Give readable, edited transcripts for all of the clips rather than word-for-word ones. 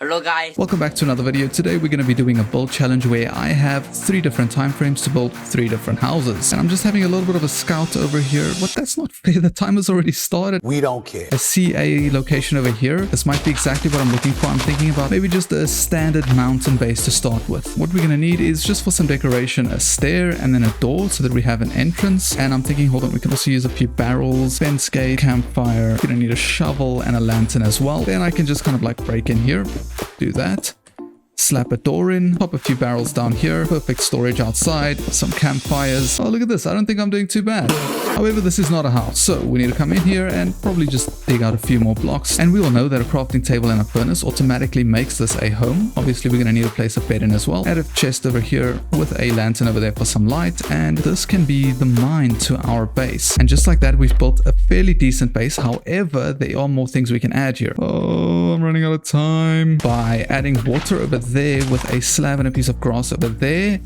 Hello guys. Welcome back to another video. Today we're going to be doing a build challenge where I have 3 different time frames to build 3 different houses. And I'm just having a little bit of a scout over here. What? That's not fair. The timer's already started. We don't care. I see a location over here. This might be exactly what I'm looking for. I'm thinking about maybe just a standard mountain base to start with. What we're going to need is just for some decoration, a stair and then a door so that we have an entrance. And I'm thinking, hold on, we can also use a few barrels, fence gate, campfire. We're going to need a shovel and a lantern as well. Then I can just kind of like break in here. Do that. Slap a door in, pop a few barrels down here, perfect storage outside, some campfires. Oh, look at this. I don't think I'm doing too bad. However, this is not a house, so we need to come in here and probably just dig out a few more blocks. And we all know that a crafting table and a furnace automatically makes this a home. Obviously, we're going to need to place a bed in as well. Add a chest over here with a lantern over there for some light. And this can be the mine to our base. And just like that, we've built a fairly decent base. However, there are more things we can add here. Oh, I'm running out of time. By adding water over there with a slab and a piece of grass over there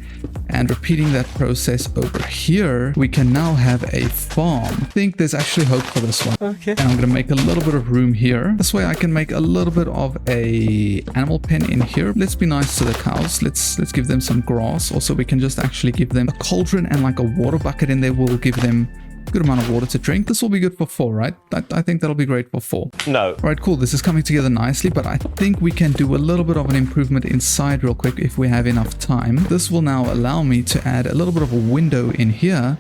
and repeating that process over here, we can now have a farm. I think there's actually hope for this one. Okay. And I'm going to make a little bit of room here. This way I can make a little bit of a animal pen in here. Let's be nice to the cows. Let's give them some grass. Also, we can just actually give them a cauldron and like a water bucket in there. We'll give them good amount of water to drink. This will be good for 4, right? I think that'll be great for 4. No. All right, cool. This is coming together nicely, but I think we can do a little bit of an improvement inside real quick if we have enough time. This will now allow me to add a little bit of a window in here.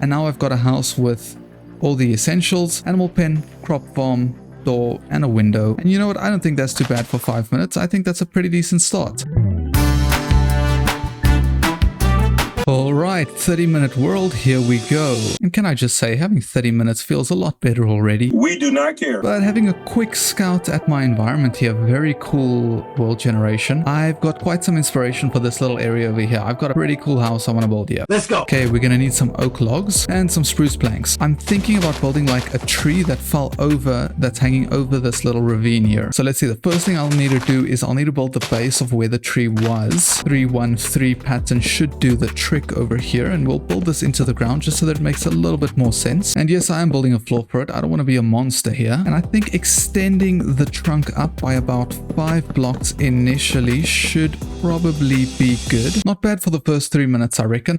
And now I've got a house with all the essentials: animal pen, crop farm, door, and a window. And you know what? I don't think that's too bad for 5 minutes. I think that's a pretty decent start. Alright, 30-minute world, here we go. And can I just say, having 30 minutes feels a lot better already. We do not care. But having a quick scout at my environment here, very cool world generation. I've got quite some inspiration for this little area over here. I've got a pretty cool house I want to build here. Let's go. Okay, we're going to need some oak logs and some spruce planks. I'm thinking about building like a tree that fell over, that's hanging over this little ravine here. So let's see, the first thing I'll need to do is I'll need to build the base of where the tree was. 313 pattern should do the trick over here, and we'll build this into the ground just so that it makes a little bit more sense. And yes, I am building a floor for it. I don't want to be a monster here. And I think extending the trunk up by about 5 blocks initially should probably be good. Not bad for the first 3 minutes, I reckon.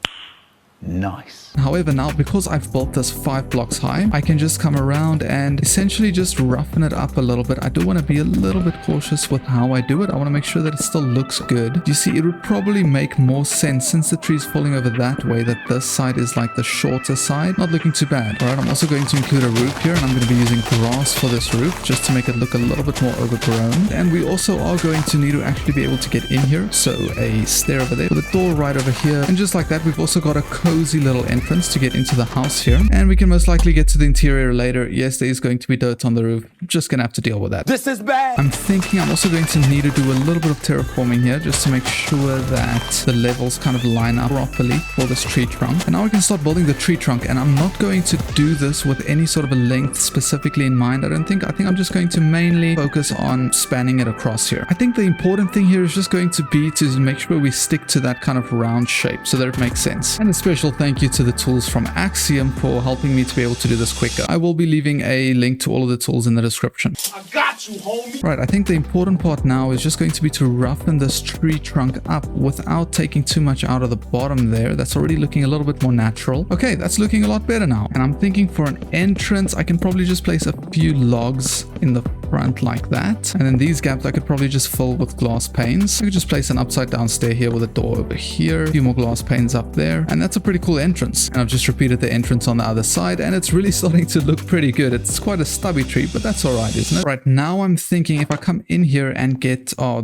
Nice. However, now because I've built this 5 blocks high, I can just come around and essentially just roughen it up a little bit. I do want to be a little bit cautious with how I do it. I want to make sure that it still looks good. You see, it would probably make more sense, since the tree's falling over that way, that this side is like the shorter side. Not looking too bad. All right, I'm also going to include a roof here, and I'm going to be using grass for this roof just to make it look a little bit more overgrown. And we also are going to need to actually be able to get in here. So a stair over there with a door right over here. And just like that, we've also got a cozy little entrance to get into the house here, and we can most likely get to the interior later. Yes, there is going to be dirt on the roof. I'm just gonna have to deal with that. This is bad. I'm thinking I'm also going to need to do a little bit of terraforming here just to make sure that the levels kind of line up properly for this tree trunk. And now we can start building the tree trunk, and I'm not going to do this with any sort of a length specifically in mind. I think I'm just going to mainly focus on spanning it across here. I think the important thing here is just going to be to make sure we stick to that kind of round shape so that it makes sense. And a special thank you to the tools from Axiom for helping me to be able to do this quicker. I will be leaving a link to all of the tools in the description. I got you, homie. Right, I think the important part now is just going to be to roughen this tree trunk up without taking too much out of the bottom there. That's already looking a little bit more natural. Okay, that's looking a lot better now. And I'm thinking for an entrance, I can probably just place a few logs in the front like that. And then these gaps I could probably just fill with glass panes. I could just place an upside down stair here with a door over here, a few more glass panes up there, and that's a pretty cool entrance. And I've just repeated the entrance on the other side, and it's really starting to look pretty good. It's quite a stubby tree, but that's all right, isn't it? Right, now I'm thinking if I come in here and get, oh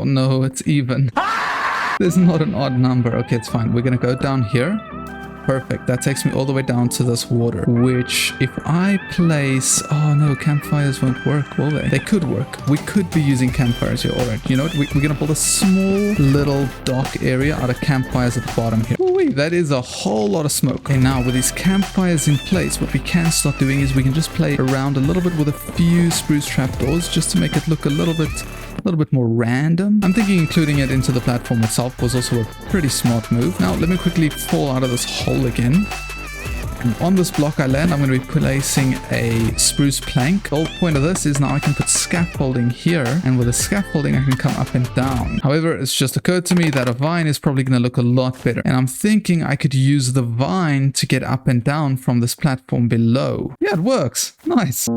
no, it's even. There's not an odd number. Okay, it's fine. We're gonna go down here. Perfect. That takes me all the way down to this water, which if I place... Oh no, campfires won't work, will they? They could work. We could be using campfires here. All right, you know what? We're going to build a small little dock area out of campfires at the bottom here. Ooh, that is a whole lot of smoke. Okay, now with these campfires in place, what we can start doing is we can just play around a little bit with a few spruce trapdoors just to make it look a little bit more random. I'm thinking including it into the platform itself was also a pretty smart move. Now, let me quickly fall out of this hole again. And on this block I land, I'm going to be placing a spruce plank. The whole point of this is now I can put scaffolding here, and with the scaffolding I can come up and down. However, it's just occurred to me that a vine is probably going to look a lot better, and I'm thinking I could use the vine to get up and down from this platform below. Yeah, it works. Nice.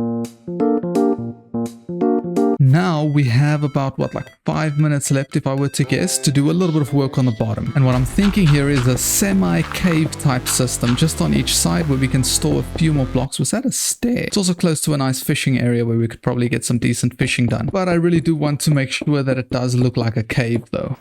Now we have about, what, like 5 minutes left, if I were to guess, to do a little bit of work on the bottom. And what I'm thinking here is a semi-cave type system just on each side where we can store a few more blocks. Was that a stair? It's also close to a nice fishing area where we could probably get some decent fishing done. But I really do want to make sure that it does look like a cave though.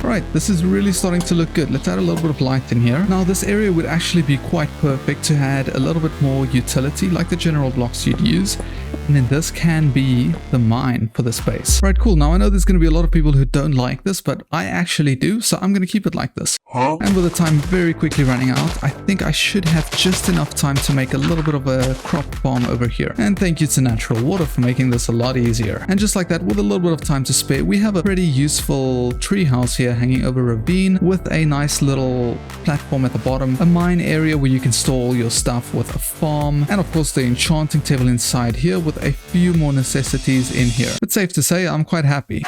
Alright, this is really starting to look good. Let's add a little bit of light in here. Now this area would actually be quite perfect to add a little bit more utility, like the general blocks you'd use. And then this can be the mine for this base. Right, cool. Now I know there's going to be a lot of people who don't like this, but I actually do, so I'm going to keep it like this. And with the time very quickly running out, I think I should have just enough time to make a little bit of a crop farm over here. And thank you to Natural Water for making this a lot easier. And just like that, with a little bit of time to spare, we have a pretty useful tree house here hanging over a ravine with a nice little platform at the bottom, a mine area where you can store all your stuff with a farm, and of course the enchanting table inside here with a few more necessities in here. But safe to say, I'm quite happy.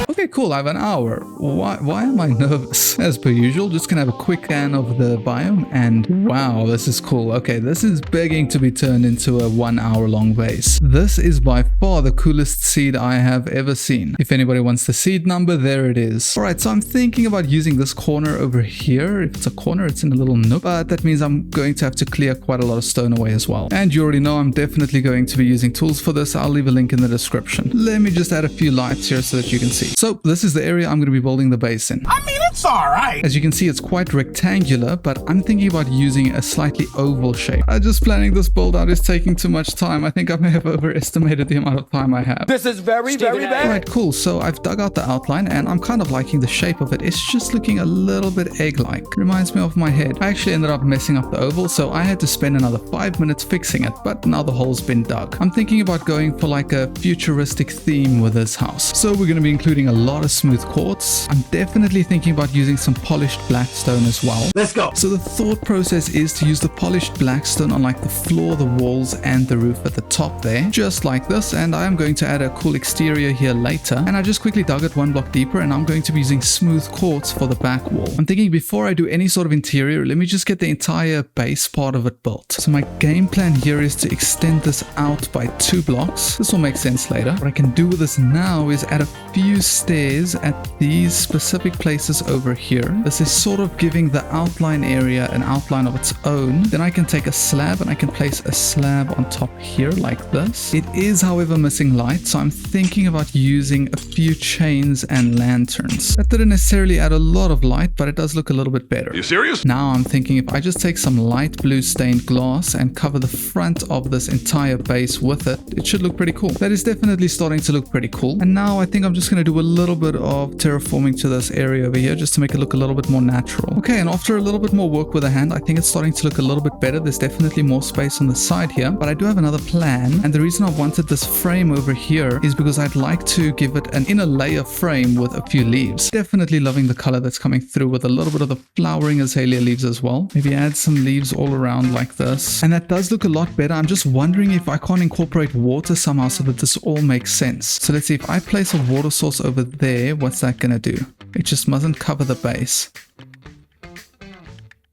Okay, cool, I have an hour. Why am I nervous? As per usual, just gonna have a quick scan of the biome, and wow, this is cool. Okay, this is begging to be turned into a 1 hour long base. This is by far the coolest seed I have ever seen. If anybody wants the seed number, there it is. Alright, so I'm thinking about using this corner over here. If it's a corner, it's in a little nook, but that means I'm going to have to clear quite a lot of stone away as well. And you already know I'm definitely going to be using tools for this. I'll leave a link in the description. Let me just add a few lights here so that you can see. So this is the area I'm going to be building the base in. I mean, it's alright. As you can see, it's quite rectangular, but I'm thinking about using a slightly oval shape. Just planning this build out is taking too much time. I think I may have overestimated the amount of time I have. This is very bad. Right, cool. So I've dug out the outline and I'm kind of liking the shape of it. It's just looking a little bit egg-like. Reminds me of my head. I actually ended up messing up the oval, so I had to spend another 5 minutes fixing it, but now the hole's been dug. I'm thinking about going for like a futuristic theme with this house. So we're going to be including a lot of smooth quartz. I'm definitely thinking about using some polished blackstone as well. Let's go. So the thought process is to use the polished blackstone on like the floor, the walls, and the roof at the top there, just like this. And I am going to add a cool exterior here later. And I just quickly dug it 1 block deeper, and I'm going to be using smooth quartz for the back wall. I'm thinking before I do any sort of interior, let me just get the entire base part of it built. So my game plan here is to extend this out by 2 blocks. This will make sense later. What I can do with this now is add a few stairs at these specific places over here. This is sort of giving the outline area an outline of its own. Then I can take a slab and I can place a slab on top here like this. It is, however, missing light, so I'm thinking about using a few chains and lanterns. That didn't necessarily add a lot of light, but it does look a little bit better. You serious? Now I'm thinking if I just take some light blue stained glass and cover the front of this entire base with it, it should look pretty cool. That is definitely starting to look pretty cool. And now I think I'm just going to do a little bit of terraforming to this area over here just to make it look a little bit more natural. Okay, and after a little bit more work with the hand, I think it's starting to look a little bit better. There's definitely more space on the side here, but I do have another plan. And the reason I wanted this frame over here is because I'd like to give it an inner layer frame with a few leaves. Definitely loving the color that's coming through with a little bit of the flowering azalea leaves as well. Maybe add some leaves all around like this. And that does look a lot better. I'm just wondering if I can't incorporate water somehow so that this all makes sense. So let's see, if I place a water source over there, what's that gonna do? It just mustn't cover the base.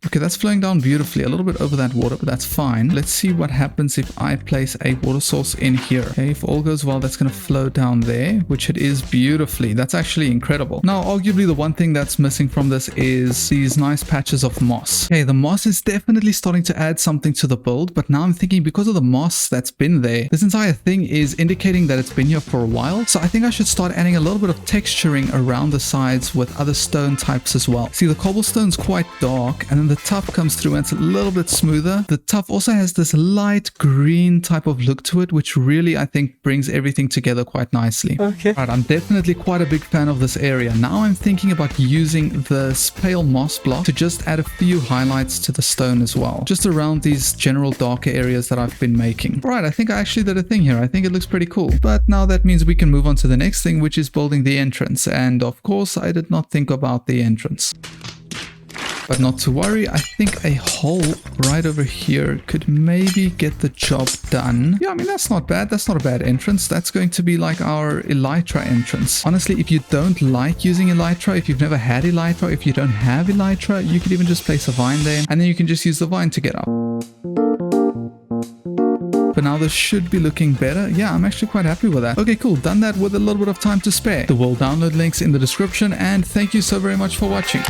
Okay, that's flowing down beautifully, a little bit over that water, but that's fine. Let's see what happens if I place a water source in here. Okay, if all goes well, that's going to flow down there, which it is beautifully. That's actually incredible. Now, arguably the one thing that's missing from this is these nice patches of moss. Okay, the moss is definitely starting to add something to the build, but now I'm thinking because of the moss that's been there, this entire thing is indicating that it's been here for a while. So I think I should start adding a little bit of texturing around the sides with other stone types as well. See, the cobblestone's quite dark, and then the tuff comes through and it's a little bit smoother. The tuff also has this light green type of look to it, which really, I think, brings everything together quite nicely. Okay. Right, I'm definitely quite a big fan of this area. Now I'm thinking about using this pale moss block to just add a few highlights to the stone as well, just around these general darker areas that I've been making. Right, I think I actually did a thing here. I think it looks pretty cool. But now that means we can move on to the next thing, which is building the entrance. And of course, I did not think about the entrance. But not to worry, I think a hole right over here could maybe get the job done. Yeah, I mean, that's not bad. That's not a bad entrance. That's going to be like our elytra entrance. Honestly, if you don't like using elytra, if you've never had elytra, if you don't have elytra, you could even just place a vine there and then you can just use the vine to get up. But now this should be looking better. Yeah, I'm actually quite happy with that. Okay, cool. Done that with a little bit of time to spare. The world download links in the description, and thank you so very much for watching.